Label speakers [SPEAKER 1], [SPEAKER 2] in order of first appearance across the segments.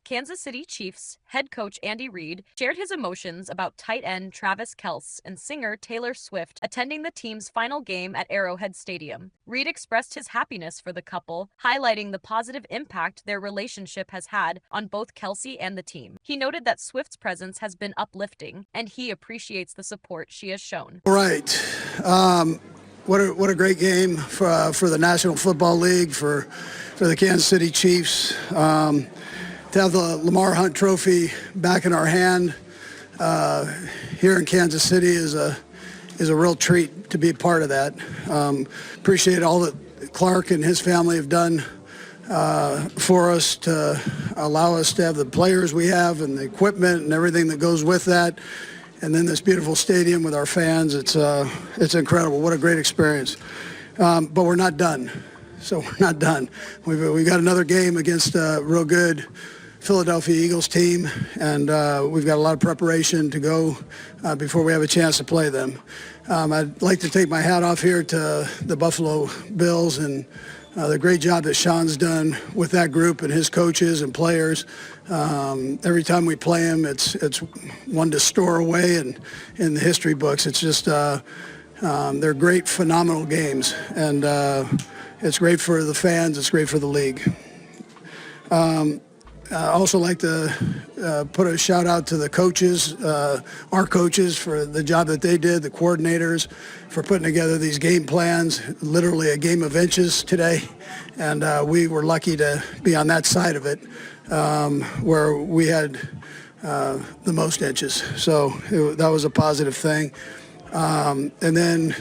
[SPEAKER 1] Kansas City Chiefs head coach Andy Reid shared his emotions about tight end Travis Kelce and singer Taylor Swift attending the team's final game at Arrowhead Stadium. Reid expressed his happiness for the couple, highlighting the positive impact their relationship has had on both Kelce and the team. He noted that Swift's presence has been uplifting, and he appreciates the support she has shown.
[SPEAKER 2] All right. What a great game for the National Football League, for the Kansas City Chiefs. To have the Lamar Hunt Trophy back in our hand here in Kansas City is a real treat to be a part of that. Appreciate all that Clark and his family have done for us to allow us to have the players we have and the equipment and everything that goes with that. And then this beautiful stadium with our fans, it's incredible. What a great experience. But we're not done. So we're not done. We've got another game against a real good Philadelphia Eagles team, and we've got a lot of preparation to go before we have a chance to play them. I'd like to take my hat off here to the Buffalo Bills and the great job that Sean's done with that group and his coaches and players. Every time we play them, it's one to store away in the history books. It's just they're great, phenomenal games, and it's great for the fans. It's great for the league. I also like to put a shout out to the coaches, our coaches, for the job that they did, the coordinators for putting together these game plans, literally a game of inches today. And we were lucky to be on that side of it where we had the most inches. So that was a positive thing. And then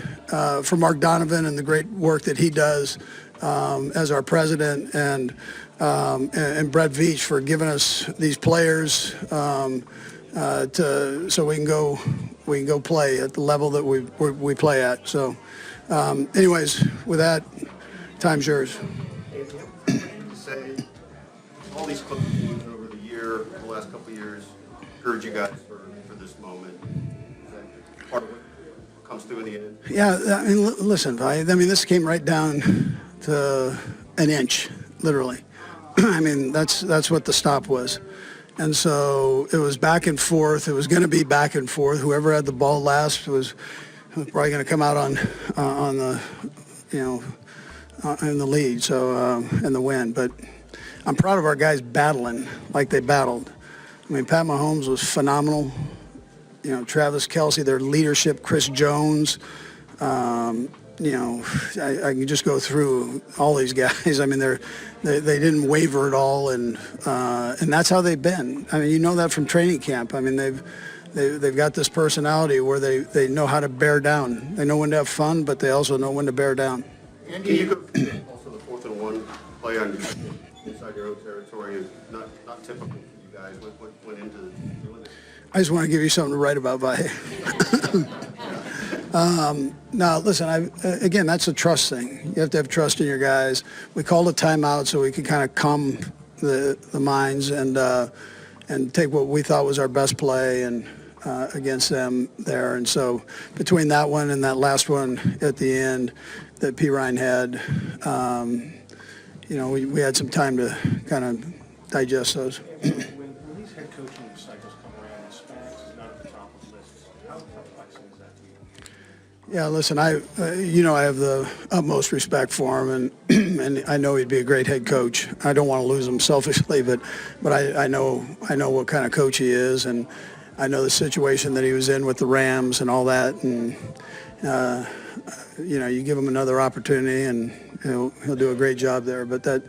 [SPEAKER 2] for Mark Donovan and the great work that he does as our president, and Brett Veach for giving us these players so we can go play at the level that we play at. So, anyways, with that, time's yours.
[SPEAKER 3] Say all these close games over the last couple of years, encourage you guys for this moment. Is that part of what comes through in the end?
[SPEAKER 2] Yeah, I mean, listen, this came right down to an inch, literally. I mean, that's what the stop was. And so it was back and forth. It was going to be back and forth. Whoever had the ball last was probably going to come out on the, in the lead, so in the win. But I'm proud of our guys battling like they battled. I mean, Pat Mahomes was phenomenal. Travis Kelce, their leadership, Chris Jones. I can just go through all these guys. I mean, they didn't waver at all, and that's how they've been. I mean, you know that from training camp. I mean, they've got this personality where they know how to bear down. They know when to have fun, but they also know when to bear down.
[SPEAKER 3] And can you go also the 4th and 1 play on inside your own territory is not typical for you guys. What went into doing it?
[SPEAKER 2] I just want to give you something to write about, Vahe. Now, listen, again, that's a trust thing. You have to have trust in your guys. We called a timeout so we could kind of calm the minds and take what we thought was our best play and against them there. And so between that one and that last one at the end that P. Ryan had, we had some time to kind of digest those.
[SPEAKER 4] When these head coaching cycles come around, experience is not at the top of the list. How perplexing is that to you?
[SPEAKER 2] Yeah, listen, I have the utmost respect for him, and I know he'd be a great head coach. I don't want to lose him selfishly, but I know what kind of coach he is, and I know the situation that he was in with the Rams and all that, and you give him another opportunity, and he'll do a great job there. But that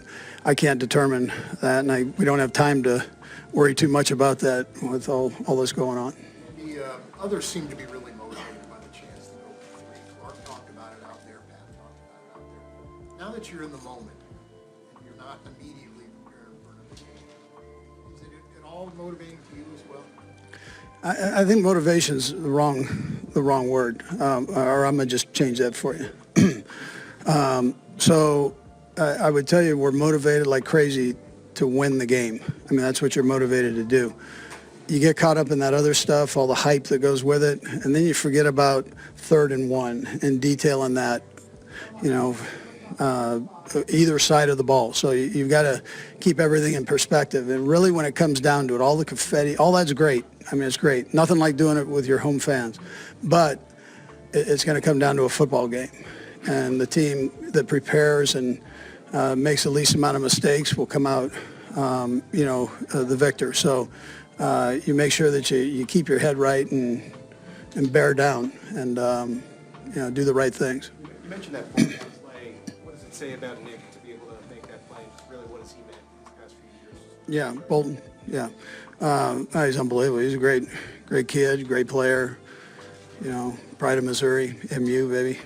[SPEAKER 2] I can't determine that, and we don't have time to worry too much about that with all this going on.
[SPEAKER 5] The others seem to be really motivated by the chance to go for 3. Clark talked about it out there. Pat talked about it out there. Now that you're in the moment and you're not immediately preparing for another game, is it at all motivating to you as well?
[SPEAKER 2] I think motivation's the wrong word, or I'm gonna just change that for you. So I would tell you we're motivated like crazy to win the game. I mean, that's what you're motivated to do. You get caught up in that other stuff, all the hype that goes with it, and then you forget about 3rd and 1 and detailing that, either side of the ball. So you've got to keep everything in perspective. And really, when it comes down to it, all the confetti, all that's great. I mean, it's great. Nothing like doing it with your home fans. But it's going to come down to a football game. And the team that prepares and makes the least amount of mistakes will come out, the victor. So you make sure that you keep your head right and bear down and, do the right things.
[SPEAKER 6] You mentioned that Bolton play. What does it say about Nick to be able to make that play? Just really, what has he meant these past few years?
[SPEAKER 2] Yeah, Bolton, yeah. He's unbelievable. He's a great kid, great player. Pride of Missouri, MU, baby.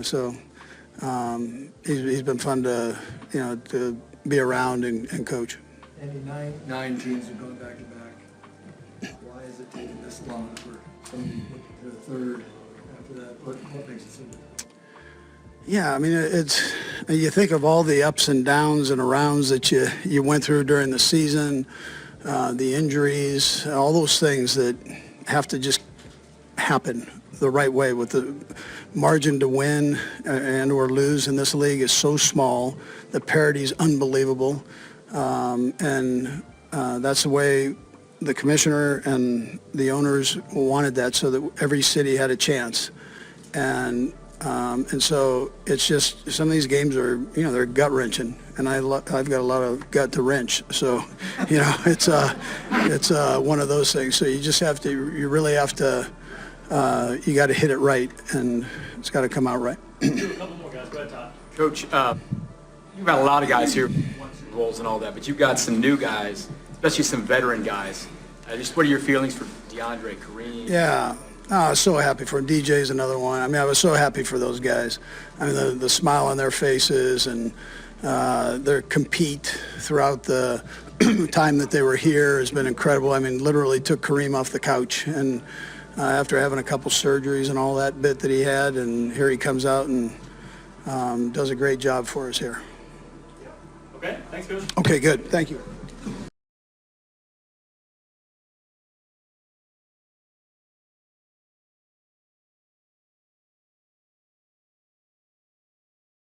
[SPEAKER 2] So he's been fun to be around and coach.
[SPEAKER 7] Andy, nine teams are going back to back. Why is it taking this long for somebody to the third after that? What makes it so different?
[SPEAKER 2] Yeah, I mean, you think of all the ups and downs and arounds that you went through during the season, the injuries, all those things that have to just happen the right way. With the margin to win and or lose in this league is so small, the parity is unbelievable, and that's the way the commissioner and the owners wanted that, so that every city had a chance. And so it's just, some of these games are, they're gut wrenching, and I've got a lot of gut to wrench. So, it's one of those things. So you really have to, you got to hit it right, and it's got to come out right.
[SPEAKER 8] A couple more guys. Go ahead, Todd.
[SPEAKER 6] Coach, you've got a lot of guys here, roles and all that, but you've got some new guys, especially some veteran guys. Just what are your feelings for DeAndre, Kareem?
[SPEAKER 2] Yeah. I was so happy for him. DJ's another one. I mean, I was so happy for those guys. I mean, the smile on their faces and their compete throughout the time that they were here has been incredible. I mean, literally took Kareem off the couch, and after having a couple surgeries and all that bit that he had, and here he comes out and does a great job for us here.
[SPEAKER 8] Okay, thanks, Coach.
[SPEAKER 2] Okay, good. Thank you.